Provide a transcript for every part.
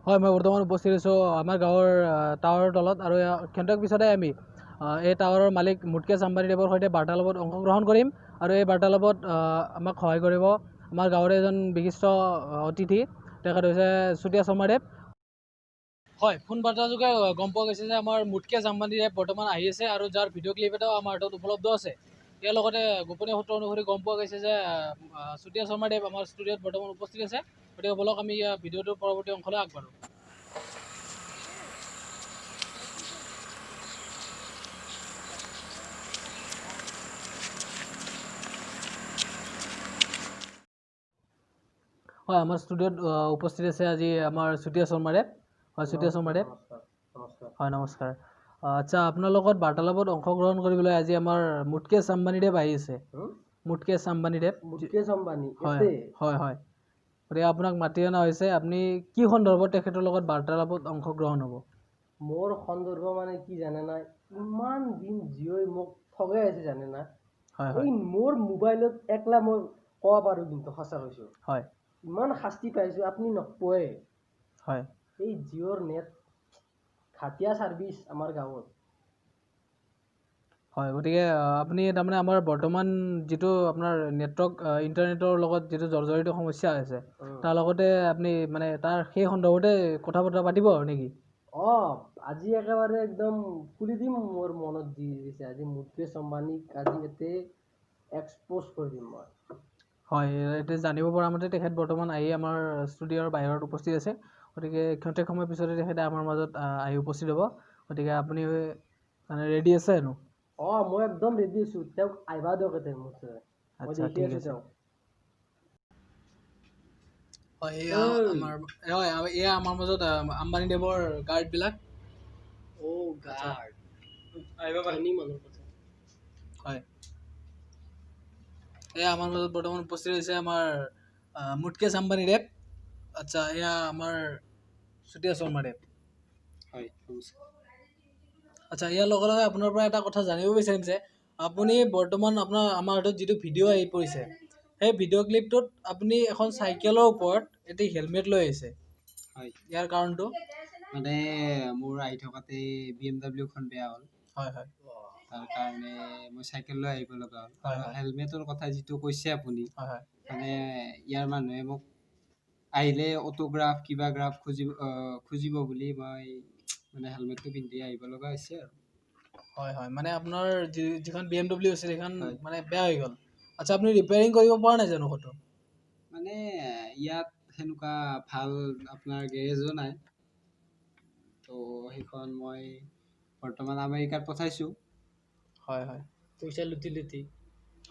হয় মই বৰ্তমান উপস্থিত আছোঁ আমাৰ গাঁৱৰ টাৱাৰৰ তলত আৰু ক্ষন্তেক পিছতে আমি এই টাৱাৰৰ মালিক মুকেশ আম্বানীদেৱৰ সৈতে বাৰ্তালাপত অংশগ্ৰহণ কৰিম আৰু এই বাৰ্তালাপত আমাক সহায় কৰিব আমাৰ গাঁৱৰে এজন বিশিষ্ট অতিথি তেখেত হৈছে চুতীয়া শৰ্মাদেৱ। হয় ফোন বাৰ্তাযোগে গম পোৱা গৈছে যে আমাৰ মুকেশ আম্বানীদেৱ বৰ্তমান আহি আছে আৰু যাৰ ভিডিঅ' ক্লিপ এটাও আমাৰ হাতত উপলব্ধ আছে। ইয়াৰ লগতে গোপনীয় সূত্ৰ অনুসৰি গম পোৱা গৈছে যে চুতীয়া শৰ্মাদেৱ আমাৰ ষ্টুডিঅ'ত বৰ্তমান উপস্থিত আছে। গতিকে বলক আমি ভিডিঅ'টোৰ পৰৱৰ্তী অংশলৈ আগবাঢ়ো। হয় আমাৰ ষ্টুডিঅ'ত উপস্থিত আছে আজি আমাৰ চুতীয়া শৰ্মাদেৱ। হয় চুতীয়া শৰ্মাদেৱ হয় নমস্কাৰ। আচ্ছা আপোনাৰ লগত বাৰ্তালাপত অংশগ্ৰহণ কৰিবলৈ আজি আমাৰ মুকেশ আম্বানীদেৱ আহি আছে। মুকেশ আম্বানীদেৱ হয় হয় হয় গতিকে আপোনাক মাতি অনা হৈছে। আপুনি কি সন্দৰ্ভত তেখেতৰ লগত বাৰ্তালাপত অংশগ্ৰহণ হ'ব? মোৰ সন্দৰ্ভ মানে কি জানে না, ইমান দিন জিঅ'ই মোক ঠগাই আছে জানে না। এই মোৰ মোবাইলত একলা মই ক'ব পাৰোঁ কিন্তু সঁচা কৈছোঁ। হয় ইমান শাস্তি পাইছোঁ আপুনি নকয়ে। হয় এই জিঅ'ৰ নেট ঘাটিয়া ছাৰ্ভিচ আমাৰ গাঁৱত। হয় গতিকে আপুনি তাৰমানে আমাৰ বৰ্তমান যিটো আপোনাৰ নেটৱৰ্ক ইণ্টাৰনেটৰ লগত যিটো জৰ্জৰিত সমস্যা হৈছে তাৰ লগতে আপুনি মানে তাৰ সেই সন্দৰ্ভতে কথা বতৰা পাতিব আৰু নেকি? আজি একেবাৰে একদম খুলি দিম। মোৰ মনত যি দিছে আজি মুকেশ আম্বানীক আজি ইয়াতে এক্সপ'জ কৰি দিম মই। হয় এতিয়া জানিব পৰা মতে তেখেত বৰ্তমান আহি আমাৰ ষ্টুডিঅ'ৰ বাহিৰত উপস্থিত আছে। গতিকে ক্ষন্তেক সময়ৰ পিছতে তেখেতে আমাৰ মাজত আহি উপস্থিত হ'ব। গতিকে আপুনি মানে ৰেডি আছে হেনো? মই একদম ৰেডি আছোঁ। তেওঁক আহিবা দিয়ক এতিয়া মোৰ ওচৰত। মই দেখি আছোঁ তেওঁক। হয় এয়া আমাৰ মাজত আম্বানীদেৱৰ গাৰ্ডবিলাক। হয় এয়া আমাৰ মাজত বৰ্তমান উপস্থিত হৈছে আমাৰ মুকেশ আম্বানীদেৱ। আচ্ছা এয়া আমাৰ চুতীয়া শৰ্মাদেৱ। হয় আচ্ছা ইয়াৰ লগে লগে আপোনাৰ পৰা এটা কথা জানিব বিচাৰিম যে আপুনি বৰ্তমান আমাৰ হাতত যিটো ভিডিঅ' আহি পৰিছে সেই ভিডিঅ' ক্লিপটোত আপুনি এখন চাইকেলৰ ওপৰত এটি হেলমেট লৈ আহিছে। হয় ইয়াৰ কাৰণটো মানে মোৰ আহি থকাতে BMW খন বেয়া হ'ল। হয় হয় তাৰ কাৰণে মই চাইকেল লৈ আহিব লগা হ'ল। আৰু হেলমেটৰ কথা যিটো কৈছে আপুনি মানে ইয়াৰ মানুহে মোক আহিলে অটোগ্ৰাফ কিবা গ্ৰাফ খুজিব বুলি মই মানে হেলমেটটো পিন্ধি আহিব লগা হৈছে আৰু। হয় হয় মানে আপোনাৰ যিখন BMW আছিল সেইখন মানে বেয়া হৈ গ'ল। আচ্ছা আপুনি ৰিপেয়াৰিং কৰিব পৰা নাই জানো ক'তো? মানে ইয়াত সেনেকুৱা ভাল আপোনাৰ গেৰেজো নাই। তো সেইখন মই বৰ্তমান আমেৰিকাত পঠাইছোঁ। হয় হয় পইচা লুটি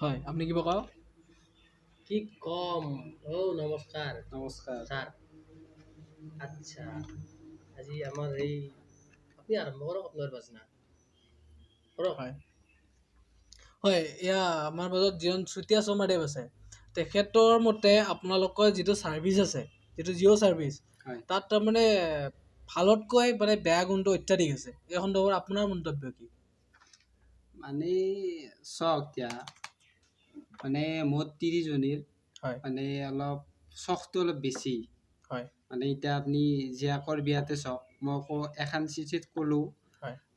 হয় আপুনি কিবা কওক? কি কম? নমস্কাৰ ছাৰ। আচ্ছা আজি আমাৰ এই আপুনি আৰম্ভ কৰক আপোনাৰ বাজনা কৰক। হয় হয় এয়া আমাৰ মাজত যিজন চুতীয়া শৰ্মাদেৱ আছে তেখেতৰ মতে আপোনালোকৰ যিটো ছাৰ্ভিচ আছে যিটো জিঅ' ছাৰ্ভিচ তাত তাৰমানে ভালতকৈ মানে বেয়া গুণটো অত্যাধিক আছে। এই সন্দৰ্ভত আপোনাৰ মন্তব্য কি? মানে চাওক এতিয়া মানে মোৰ 30 জনীৰ মানে অলপ চখটো অলপ বেছি। হয় মানে এতিয়া আপুনি জীয়াকৰ বিয়াতে চাওক মই এখন চিঠিত ক'লোঁ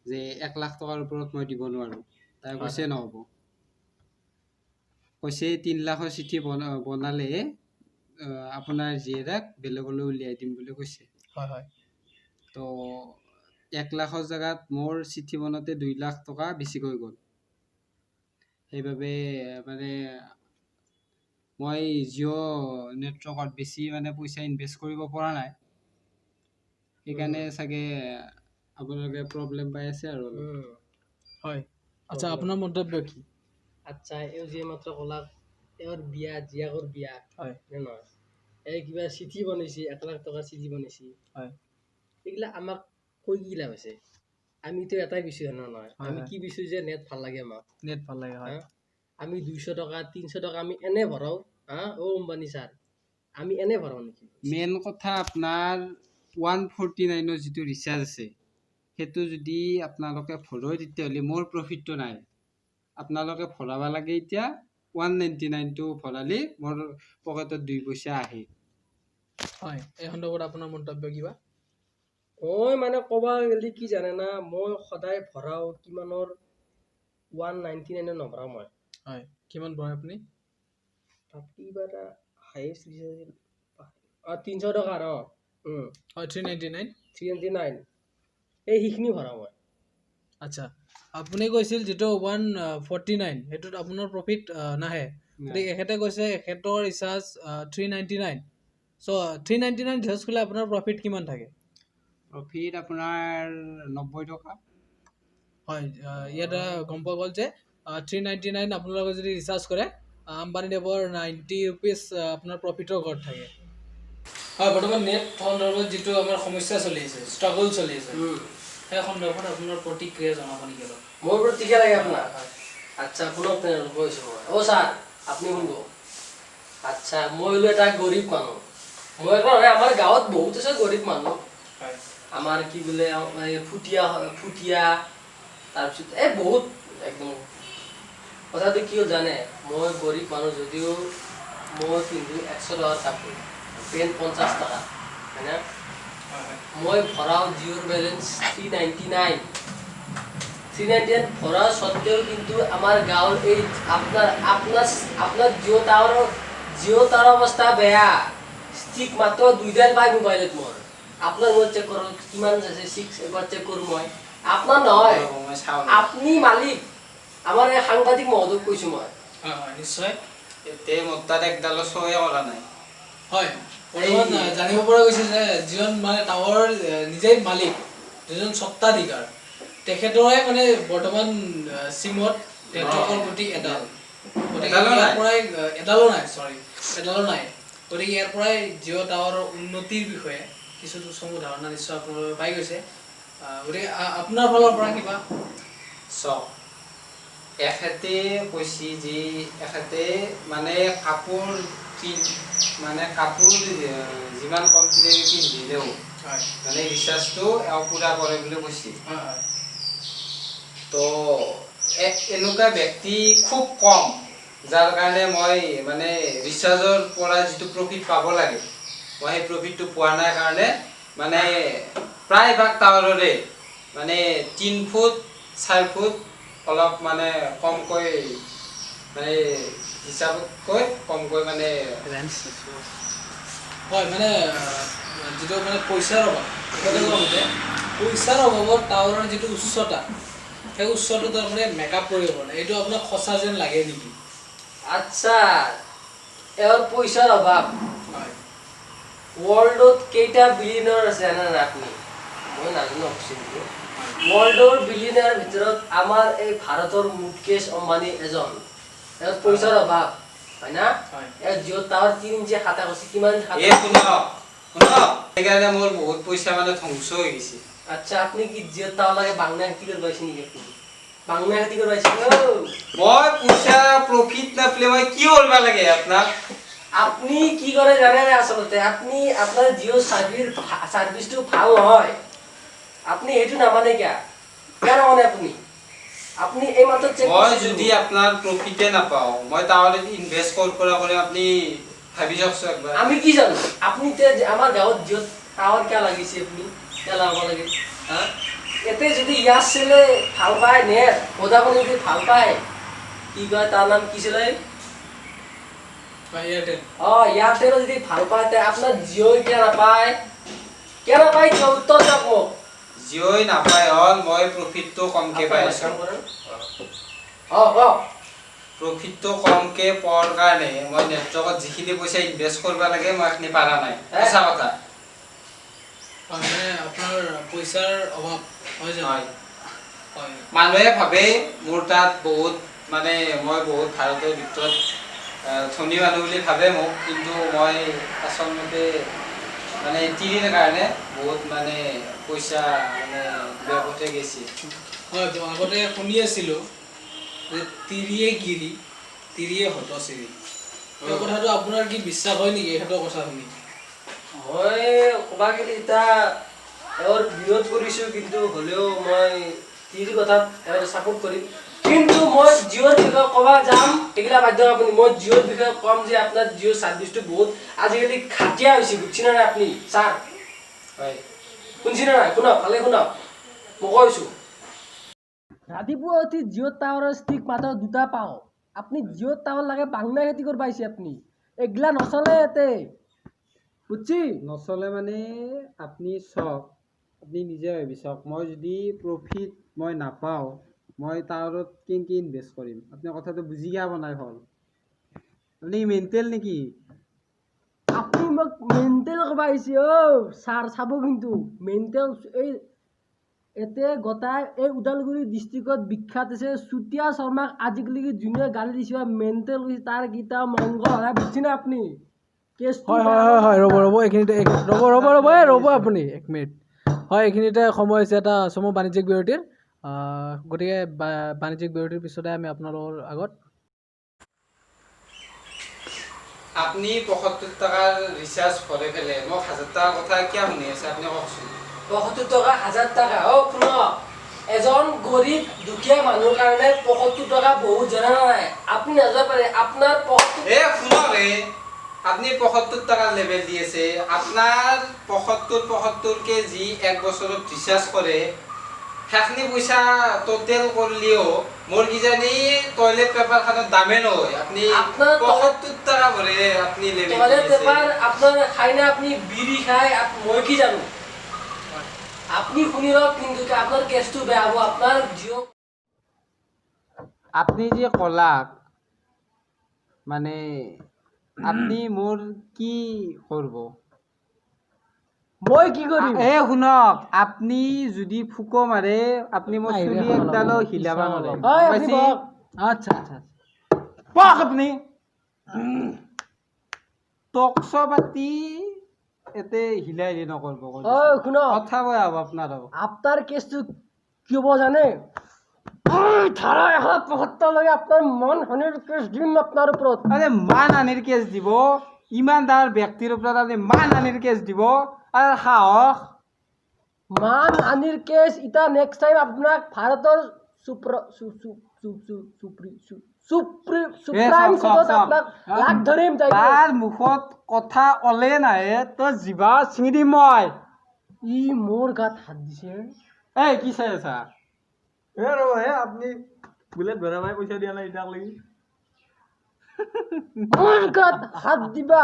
যে 1 লাখ টকাৰ ওপৰত মই দিব নোৱাৰোঁ। তাই কৈছে নহ'ব। কৈছে 3 লাখৰ চিঠি বনালে আপোনাৰ জীয়েৰাক বেলেগলৈ উলিয়াই দিম বুলি কৈছে। হয় হয় তো 1 লাখৰ জেগাত মোৰ চিঠি বনাওঁতে 2 লাখ টকা বেছিকৈ গ'ল। সেইবাবে মানে মই জিঅ' নেটৱৰ্কত বেছি মানে পইচা ইনভেষ্ট কৰিব পৰা নাই। সেইকাৰণে চাগে আপোনালোকে প্ৰব্লেম পাই আছে আৰু হয়। আচ্ছা আপোনাৰ মন্তব্য কি? আচ্ছা এওঁ যে মাত্ৰ ক'লাক এওঁৰ বিয়া জীয়াকৰ বিয়া হয় নে নহয় এই কিবা চিঠি বনাইছে 1 লাখ টকাৰ চিঠি বনাইছে। হয় এইগিলা আমাক কৈ কি লাভ আছে? আমিতো এটাই বিচাৰো নহয় আমি কি বিচাৰো যে নেট ভাল লাগে আমাক। নেট ভাল লাগে হয়। আমি 200 টকা 300 টকা আমি এনে ভৰাও আম্বানী ছাৰ আমি এনে ভৰাও নেকি? মেইন কথা আপোনাৰ 149ৰ যিটো ৰিচাৰ্জ আছে সেইটো যদি আপোনালোকে ভৰাই তেতিয়াহ'লে মোৰ প্ৰফিটটো নাই। আপোনালোকে ভৰাব লাগে এতিয়া 199টো ভৰালে মোৰ পকেটত 2 পইচা আহে। হয় এই সন্দৰ্ভত আপোনাৰ মন্তব্য কিবা? মই মানে ক'বা গ'লে কি জানে না মই সদায় ভৰাও কিমানৰ 199 নভৰাও মই হয় কিমান ভৰাই আপুনি তাত কিবা এটা হাইয়েষ্ট দিছিল 300 টকাৰ হয় 399 399 এই সেইখিনি ভৰাও মই আচ্ছা আপুনি কৈছিল যেটো 149 হেতুত আপোনাৰ প্ৰফিট নাহে গতিকে এখেতে কৈছে এখেতৰ ৰিচাৰ্জ 399 সো 399 ৰিচাৰ্জ কৰিলে আপোনাৰ প্ৰফিট কিমান থাকে প্ৰফিট আপোনাৰ 90 টকা হয় ইয়াত গম পোৱা গ'ল যে 399 আপোনালোকে যদি ৰিচাৰ্জ কৰে আম্বানি দেৱৰ 90 ৰুপিজ আপোনাৰ প্ৰফিটৰ ঘৰত থাকে হয় বৰ্তমান নেট সন্দৰ্ভত যিটো আমাৰ সমস্যা চলি আছে ষ্ট্ৰাগল চলি আছে সেই সন্দৰ্ভত আপোনাৰ প্ৰতিক্ৰিয়া জনাব নেকি অলপ মোৰ প্ৰতিক্ৰিয়া লাগে আপোনাৰ আচ্ছা শুনক তেনেহ'লে কৈছোঁ মই ছাৰ আপুনি শুনিব আচ্ছা মই হ'লো এটা গৰীব মানুহ মই নহয় আমাৰ গাঁৱত বহুত আছে গৰীব মানুহ হয় আমাৰ কি বোলে ফুটিয়া তাৰপিছত এই বহুত একদম কথাটো কি হ'ল জানে মই গৰীব মানুহ যদিও মই পিন্ধো 100 টকাৰ কাপোৰ পেণ্ট 50 টকা হয়নে মই ভৰাও জিঅ'ৰ বেলেঞ্চ 399 ভৰা সত্ত্বেও কিন্তু আমাৰ গাঁৱৰ এই আপোনাৰ জিঅ' টাৱাৰ অৱস্থা বেয়া ষ্টিক মাত্ৰ 2 পাই মোবাইলত মোৰ আপনার মোবাইল চেক করুন কিমান আছে 6 একবার চেক করুন মই আপনার নহয় আপনি মালিক আমার এই সাংবাদিক মহোদয় কইছো মই হয় নিশ্চয় এতে মোত্তাত একডাল সহায় কৰা নাই হয় বৰ্তমান জানিব পৰা গৈছে যে যিজন মানে টাৱাৰ নিজেই মালিক যিজন সত্তাধিকাৰ তেখেতৰে মানে বৰ্তমান সিমত নেটৱৰ্কৰ প্ৰতি এডাল এডালো নাই গতিকে ইয়াৰ পৰাই জিঅ' টাৱাৰৰ উন্নতিৰ বিষয়ে কিছু চমু ধাৰণা নিশ্চয় আপোনালোকে পাই গৈছে গতিকে আপোনাৰ ফালৰ পৰা কিবা এখেতে কৈছি যে এখেতে মানে কাপোৰ যিমান কমপ্লিটলি পিন্ধিলেও মানে ৰিচাৰ্জটো পুৰা কৰে বুলি কৈছে তো এনেকুৱা ব্যক্তি খুব কম যাৰ কাৰণে মই মানে ৰিচাৰ্জৰ পৰা যিটো প্ৰফিট পাব লাগে মই সেই প্ৰফিটটো পোৱা নাই কাৰণে মানে প্ৰায়ভাগ টাৱাৰৰে মানে 3 ফুট 4 ফুট অলপ মানে কমকৈ মানে হিচাপতকৈ কমকৈ মানে হয় মানে যেটো মানে পইচাৰ অভাৱত টাৱাৰৰ যেটো উচ্চতা সেই উচ্চতাটো তাৰমানে মেকআপ কৰিব পাৰে এইটো আপোনাক খচা যেন লাগে নেকি আচ্ছা এর পয়সার অভাব হয় ওয়ার্ল্ডত কেইটা বিলিয়নার আছে জানেন আপনি মই নাজানো কিন্তু ওয়াৰ্ল্ডৰ বিলিয়নাৰ ভিতৰত আমাৰ এই ভাৰতৰ মুকেশ আম্বানি এজন এৰ পয়সাৰ অভাৱ হয় না এৰ জিও টাওয়াৰ 3 ইঞ্চি হাতা আছে কিমান এ শুন সেইকাৰণে মোৰ বহুত পইচা মানে ধ্বংস হৈ গৈছে আচ্ছা আপনি কি জিও টাওয়ার লাগে বাংলা কি করে পাইছেন নাকি আপনি বাংলা কি করে পাইছেন মই পইচা প্রফিট না পেলে মই কি করবা লাগে আপনার আপনি কি করে জানেন আসলে আপনি আপনার জিও সার্ভিসটো ভাল নহয় আপনি এটু না মানে কেন মানে আপনি এই মাত্র চেক মই যদি আপনার প্রফিটে না পাও মই তাহলে ইনভেস্ট করে আপনি ভাবি যাচ্ছে একবার আমি কি জানো আপনি তে আমার গাঁৱত জিও টাওয়ার কে লাগিছে আপনি কে লাগাব লাগে হ্যাঁ এতে যদি ইয়ার ছেলে ভাল পায় নেট ভোডাফোন যদি ভাল পায় কি কয় তার নাম কি ছিল এয়ারটেল যদি ভাল পায় তে আপনার জিও কে না পায় উত্তর যাব জিওই না পায় হল মই প্রফিট তো কমকে পাই আছো প্রফিট তো কমকে পাওয়ার কারণে মই নেটৱৰ্কত যিখিনি পইচা ইনভেস্ট করবা লাগে মই এখনি পারা নাই সঁচা কথা মানে আপনার পয়সার অভাব হয় যায় মানুহে ভাবে মোৰ তাত বহুত মানে মই বহুত ভাৰতৰ ভিতৰত ধনী মানুহ বুলি ভাবে মোক কিন্তু মই আচলতে মানে তিৰিৰ কাৰণে বহুত মানে পইচা মানে ব্যৱহতে গৈছে হয় আগতে শুনি আছিলো যে তিৰিয়ে গিৰি তিৰিয়ে হতচিৰি এই কথাটো আপোনাৰ কি বিশ্বাস হয় নেকি এইটো কথা শুনি মই কবা গেলি এটা এর বিরোধ করিছো কিন্তু হলেও মই তিৰি কথা এর সাপোর্ট করি কিন্তু মই জিওর বিষয়ে কবা যাম এগুলা বাধ্য আপনি মই জিওর বিষয়ে কম যে আপনার জিও সার্ভিসটো বহুত আজিকালি খাটিয়া হইছে বুঝছেন না আপনি স্যার হয় শুনছিনে নাই শুনক ভালে শুনক মই কৈছোঁ ৰাতিপুৱা উঠি জিঅ' টাৱাৰৰ ষ্টিক মাত্ৰ 2টা পাওঁ আপুনি জিঅ' টাৱাৰ লাগে বাংলা খেতি কৰি পাইছে আপুনি এগলা নচলে ইয়াতে বুঝছি নচলে মানে আপুনি চাওক আপুনি নিজে ভাবি চাওক মই যদি প্ৰফিট মই নাপাওঁ মই টাৱাৰত কেনেকৈ ইনভেষ্ট কৰিম আপুনি কথাটো বুজি গা বনাই হ'ল আপুনি মেণ্টেল নেকি আপুনি মোক মেণ্টেল ক'ব আহিছে অ' ছাৰ চাব কিন্তু মেণ্টেল এই এতে গোটাই এই ওদালগুৰি ডিষ্ট্ৰিক্টত বিখ্যাত আছে চুতীয়া শৰ্মাক আজিলৈকে যোনে গালি দিছে মেণ্টেল তাৰ গীতা মংগ হয় বুজিছেনে আপুনি হয় ৰ'ব এইখিনিতে ৰ'ব আপুনি 1 মিনিট হয় এইখিনিতে সময় হৈছে এটা চমু বাণিজ্যিক বিৰতিৰ গতিকে বাণিজ্যিক বিৰতিৰ পিছতে আমি আপোনালোকৰ আগত আপুনি ৭৫ টকাৰ ৰিচাৰ্জ ভৰাই পেলাই মোক ১,০০০ টকাৰ কথা কিয় শুনি আছে আপুনি কওকচোন ৭৫ টকা ১,০০০ টাকা অ' শুনক এজন গৰীব দুখীয়া মানুহৰ কাৰণে ৭৫ টকা বহুত জানা নাই আপুনি নাজানে পাৰে আপোনাৰ ৭৫ শুনক আপনি ৭৫ টাকা লেভেল দি আছে আপনাৰ ৭৫কে যি 1 বছৰত ৰিচাৰ্জ কৰে সেইখিনি পয়সা টোটেল কৰলেও মোৰ কিজানি টয়লেট পেপাৰ খানৰ দামে নয় আপনি ৭৫ টাকা ভরে আপনি লেভেল টয়লেট পেপার আপনার খাই না আপনি বিড়ি খায় মই কি জানো আপনি শুনি লওক কিন্তু আপনার কেসটো বেয়া হবো আপনার জিও আপনি যে কলাক মানে আপনি মোর কি করব মই কি করিম শুনক আপনি যদি ফুকো মারে আপনি মোর চুলি একডালো হিলাবা নৰে আচ্ছা পাক আপনি টকস পাতি এতে হিলাই দি নকৰব শুনক কথা কয় আপনার কেসটো কি হবো জানে ধারা ১৭৫ লাগে আপনার মান হানির কেস দিম আপনার উপর আরে মান হানির কেস দিব ইমানদার ব্যক্তির উপর আপনি মান হানির কেস দিব আর সাহস মান হানির কেস ইটা নেক্সট টাইম আপনার ভারতের সুপ্রিম কোর্টত আপনার লাগ ধরিম তার মুখত কথা ওলে নাহে তো জিবা ছিঙি দিম মই ই মোর গাত হাত দিছে কি চাই আছা আপনি বুলেট ভরাবাই পয়সা দিয়া নাই ইটাক লাগি মোর গাত হাত দিবা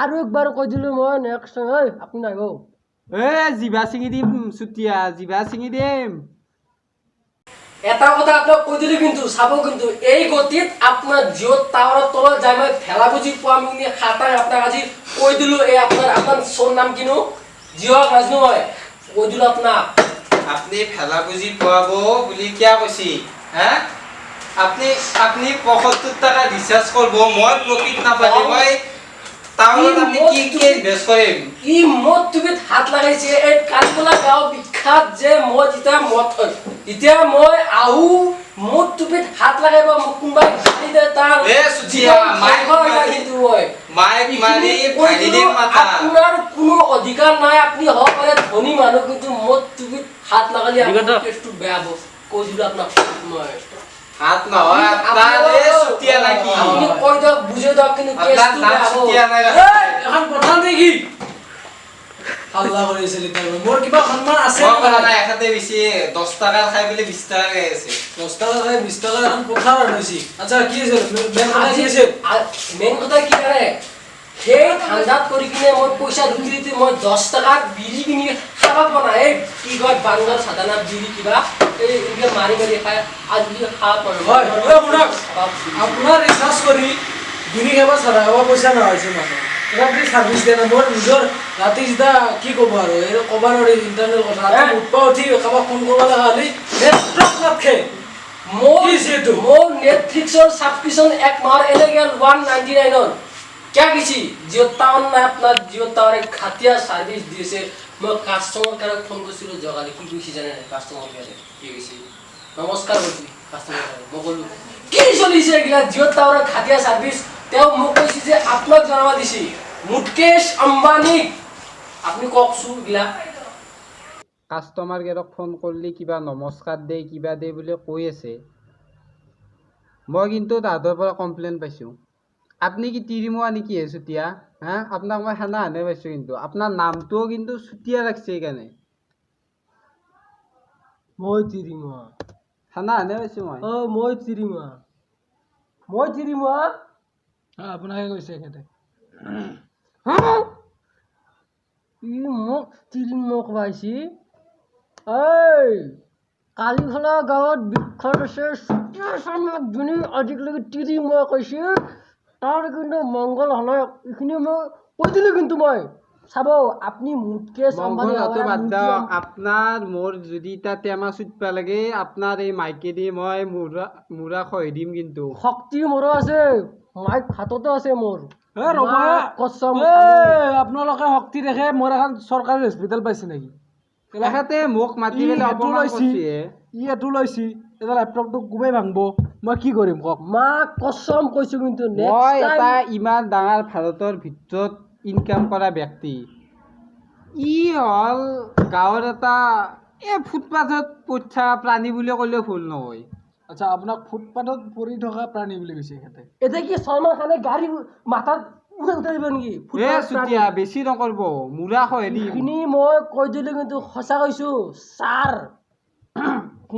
আৰু একবাৰ কৈ দিলো মই নেক্সট আপনি নাইব জিবা ছিঙি দিম চুতিয়া জিবা ছিঙি দিম এটা কথা আপোনাক কৈ দিলো কিন্তু চাব কিন্তু এই গতিত আপোনাৰ জিঅ' টাৱাৰৰ তলত যাই মই ঠেলা বুজি পাম নি খাটাই আপোনাক আজি কৈ দিলো এই আপোনাৰ সোৰ নাম কিনো জিঅ' নাজনো হয় কৈ দিলো আপোনাক আপনি ফেলা বুজি পাবো বুলি কিয়া কৈছি হ্যাঁ আপনি ৭৫ টাকা রিচার্জ করব মই প্রফিট না পালে মই তাহলে আপনি কি ইনভেস্ট করেন ই মত তুমি হাত লাগাইছে এই কানকলা গাঁও বিখ্যাত যে মই যেটা মত এতিয়া মই আহু মত তুমি হাত লাগাইব কোনবাই গালি দে তাৰ সুজিয়া মাইক মাৰি ফাইলি দে মাথা আপোনাৰ কোনো অধিকাৰ নাই আপনি হ'ব পাৰে ধনী মানুহ কিন্তু মত তুমি হাত লাগালি আপোনাৰ কেছটো বেয়া হ'ব কৈ দিলো আপোনাক মই হাত না হয় আপনার সুতিয়া নাকি আপনি কই দাও বুঝে দাও কিন্তু কেছটো বেয়া হ'ব সুতিয়া নাই এখন কথা দেখি আল্লাহ করেছে লিটার মোর কিবা সম্মান আছে না এখাতে বেশি 10 টাকা খাই বলে 20 টাকা গেছে 10 টাকা খাই 20 টাকা এখন কথা হইছি আচ্ছা কি আছে মেন কথা কি করে সেই ঠান্ডাত কৰি কিনে মই পইচা লুটি মই 10 টাকার বিড়ি কিনি খাবা বনা এই কি কয় বাংলার সাধারণ বিড়ি কিবা এই ইনকে মারি খায় আজ কি খাওয়া পড়ে হয় শুনক আপনার রিসার্চ করি বিড়ি খাবা ছাড়া পয়সা না হইছে মানে আপনি সার্ভিস দেন মোর নিজর রাতে যেটা কি কব আর এর কবার ওর ইন্টারনেট কথা রাতে উঠবা উঠি খাবা ফোন করবা লাগা হলি নেটওয়ার্ক লাখে মোর যেটো মোর নেটফ্লিক্সৰ সাবস্ক্রিপশন এক মাহ এলে গেল 199 क्या किसी जिओ टावर ना अपना जिओ टावर एक खातिया सर्विस दिसे मैं कस्टमर केयर फोन কৰিছিলো জগালি কি কৈছি জানে কাস্টমাৰ কেয়াৰে কি কৈছি নমস্কাৰ কৈছি কাস্টমাৰ কেয়াৰে মই কলো কি চলিছে এগলা জিও টাৱাৰৰ খাতিয়া সার্ভিস তেও মোক কৈছি যে আপোনাক জনাবা দিছি মুকেশ আম্বানি আপনি ককছু গিলা কাস্টমার কেয়ারক ফোন করলি কিবা নমস্কার দে কিবা দে বুলি কৈ আছে মই কিন্তু তাহাঁতৰ পৰা কমপ্লেইন পাইছো আপনি কি তিরিমোয়া নাকি চুতিয়া হ্যাঁ আপনার মই খানা হানে পাইছো কিন্তু আপনার নামটোও কিন্তু চুতিয়া রাখছে এখানে মই তিৰিমুৱা খানা আনে পাইছোঁ মই মই তিৰিমুৱা আপোনাকে কৈছে এখেতে ই মোক তিৰিমুৱা খুৱাইছি এই কালিখলা গাঁৱত বিখ্যাত আছে সতীয়া শৰ্মাক যোনে আজিলৈকে তিৰিমুৱা কৈছে তাৰ কিন্তু মংগল হলক এইখিনি মই কৈ দিলোঁ কিন্তু মই চাব আপুনি মোতকে মংগল হতো বাদ দিয়ক আপোনাৰ মোৰ যদি এতিয়া টেমা চুটবা লাগে আপোনাৰ এই মাইকেদি মই মুৰা খহি দিম কিন্তু শক্তি মোৰো আছে মাইক হাততো আছে মোৰ ৰ'বা কসম আপোনালোকে শক্তি দেখে মোৰ এখন চৰকাৰী হস্পিটেল পাইছে নেকি এখেতে মোক মাতি পেলাই অপমান কৰিছে ই এইটো লৈছি এটা লেপটপটো কোবাই ভাঙব মই কি কৰিম কওক মাক কসম কৈছো কিন্তু মই এটা ইমান ডাঙৰ ভাৰতৰ ভিতৰত ইনকাম কৰা ব্যক্তি ই হ'ল গাঁৱৰ এটা ফুটপাথত পৰি থকা প্ৰাণী বুলি ক'লেও ভুল নহয় আচ্ছা আপোনাক ফুটপাথত পৰি থকা প্ৰাণী বুলি কৈছে এখেতে এতিয়া কি সলমান খানে গাড়ী মাথাত উঠাই দিব নেকি চুতীয়া বেছি নকৰিব মুৰা খহি দিম এইখিনি মই কৈ দিলোঁ কিন্তু সঁচা কৈছোঁ ছাৰ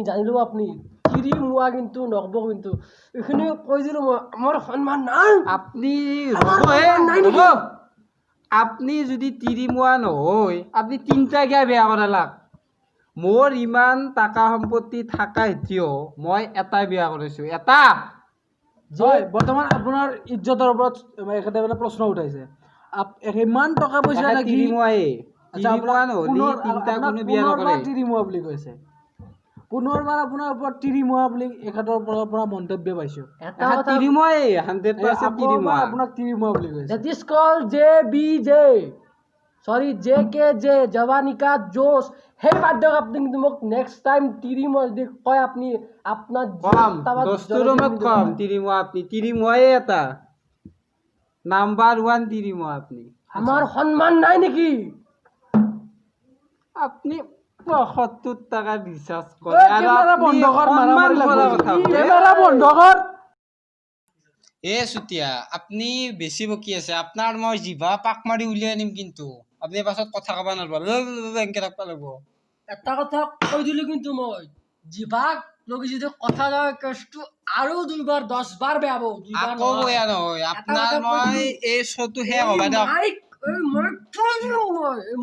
জানিলোঁ আপুনি তিৰিমুৱা কিন্তু নক'ব কিন্তু এইখিনি কৈ দিলোঁ মই আমাৰ সন্মান নাই আপুনি আপুনি যদি তিৰিমুৱা নহয় আপুনি তিনিটা গিয়া বেয়া কৰালাক মোৰ ইমান টকা সম্পত্তি থকা হেতিও মই এটাই বিয়া কৰিছোঁ এটা হয় বৰ্তমান আপোনাৰ ইজ্জতৰ ওপৰত এখেতে মানে প্ৰশ্ন উঠাইছে ইমান টকা পইচা নেকি তিৰিমুৱা বুলি কৈছে পুনৰবাৰ আপোনাৰ ওপৰত তিৰিমুৱা বুলি এখেতৰ পৰা মন্তব্য পাইছোঁ আপোনাক তিৰিমুৱা বুলি কৈছে that is called JBJ sorry JKJ জৱানিকা জোশ সেই বাদ দিয়ক আপুনি কিন্তু মোক নেক্সট টাইম তিৰিমুৱা যদি কয় আপুনি আপোনাৰ তিৰিমুৱা আপুনি তিৰিমুৱাই এটা নাম্বাৰ 1 তিৰিমুৱা আপুনি আমাৰ সন্মান নাই নেকি আপুনি ৭৫ টকা ৰিচাৰ্জ কৰে আৰু চুতীয়া আপুনি বেছি বকি আছে আপোনাৰ মই জিভা পাক মাৰি উলিয়াই আনিম কিন্তু আপুনি পাছত কথা ক'ব নোৱাৰিব এনেকে থাকিব লাগিব এটা কথা কৈ দিলোঁ কিন্তু মই জিভাক লগি যদি কথা যায় কেছটো আৰু 2 বাৰ 10 বাৰ বেয়া হ'ব আকৌ বেয়া নহয় আপোনাৰ মই এই শ্ব'টো শেষ হ'ব দিয়ক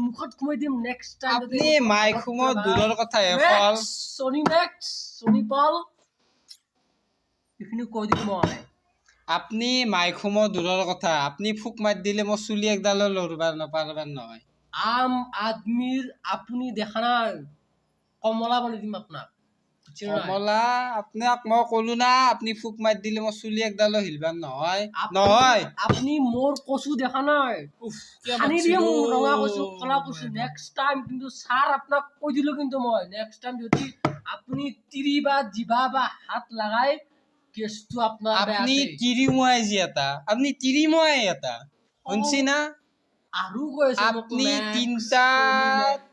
মুখত সোমাই দিম নেক্সট টাইম আপুনি মাইক সোমোৱা দূৰৰ কথাহে ফল সোনি পল এইখিনি কৈ দিম মই আপুনি মাইক সোমোৱা দূৰৰ কথা আপুনি ফুক মাৰি দিলে মই চুলি একডালো লৰবা নাপাৰবাৰ নহয় আম আদমিৰ আপুনি দেখা নাই কমলা বনাই দিম আপোনাক কমলা আপোনাক মই ক'লো না আপুনি ফুক মাৰি দিলে মই চুলি একডালো হিলবাৰ নহয় নহয় আপুনি মোৰ কচু দেখা নাই সানি দিম ৰঙা কচু কলা কচু নেক্সট টাইম কিন্তু ছাৰ আপোনাক কৈ দিলোঁ কিন্তু মই নেক্সট টাইম যদি আপুনি তিৰি বা জিভা বা হাত লগাই কেছটো আপোনাৰ আপনি তিৰিমুৱাই যি এটা আপনি তিৰিমুৱাই এটা শুনছি না আৰু কৈছে আপনি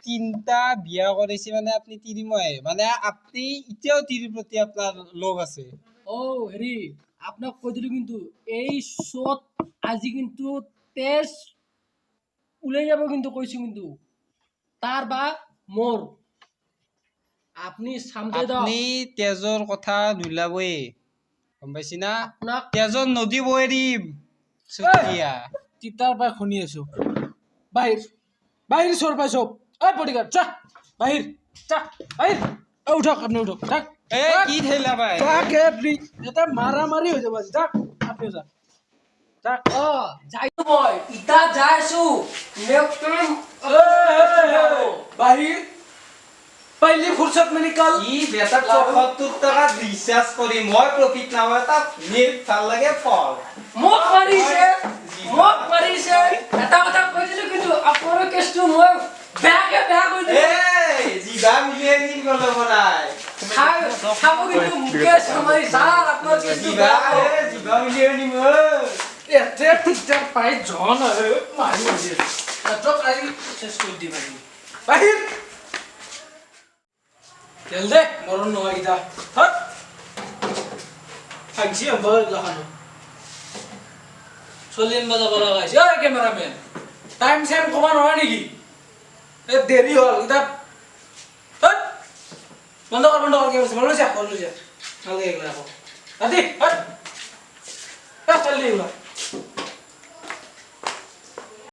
তিনটা বিয়া কৰিছে মানে আপনি তিৰিমুৱাই মানে আপনি এতিয়াও তিৰিৰ প্ৰতি আপোনাৰ লোভ আছে হেৰি আপোনাক কৈ দিলোঁ কিন্তু এই শ্ব'ত আজি কিন্তু তেজ ওলাই যাব কিন্তু কৈছোঁ কিন্তু তাৰ বা মোৰ আপনি আপনি তেজৰ কথা নোলাবই গম পাইছি না তেজৰ নদী বৈ দিম চুতীয়া তিতাৰ পৰা শুনি আছো বাহিৰ চোৰ পাই চব বডিগাৰ্ড চা বাহিৰ উঠক আপুনি উঠক কি ঠেলা পাই এটা মাৰামাৰি হৈ যাব আজি আপুনি যাই মই ইটা যাইছো বাহিৰ पहली फुर्सत में निकल बेटा 74 টাকা রিচার্জ করি মই প্রফিট না হয় তা নেট ভাল লাগে ফল মোক মারিছে এটা কথা কই দিলো কিন্তু আপনার কেসটো মই বেয়া কই দিলো এই জিবা মিলিয়ে নিন গলো বড়াই খাবো কিন্তু মুকে সামাই স্যার আপনার কেসটো জিবা মিলিয়ে নিম এতে টিচার পাই জন মারি দিছে তো আই শেষ কই দি ভাই বাহির चल दे मरन নহয় ইদা হট ফাইছি আম্বার লাখানো চলিম বাজা করা গাইছে ওই ক্যামেরাম্যান টাইম সেম কমা নহয় নেকি এ দেরি হল ইদা হট বন্ধ কৰ কি কৰিছে মলৈ যা ভালকে এইগিলা আকৌ ৰাতি খালি এইগিলা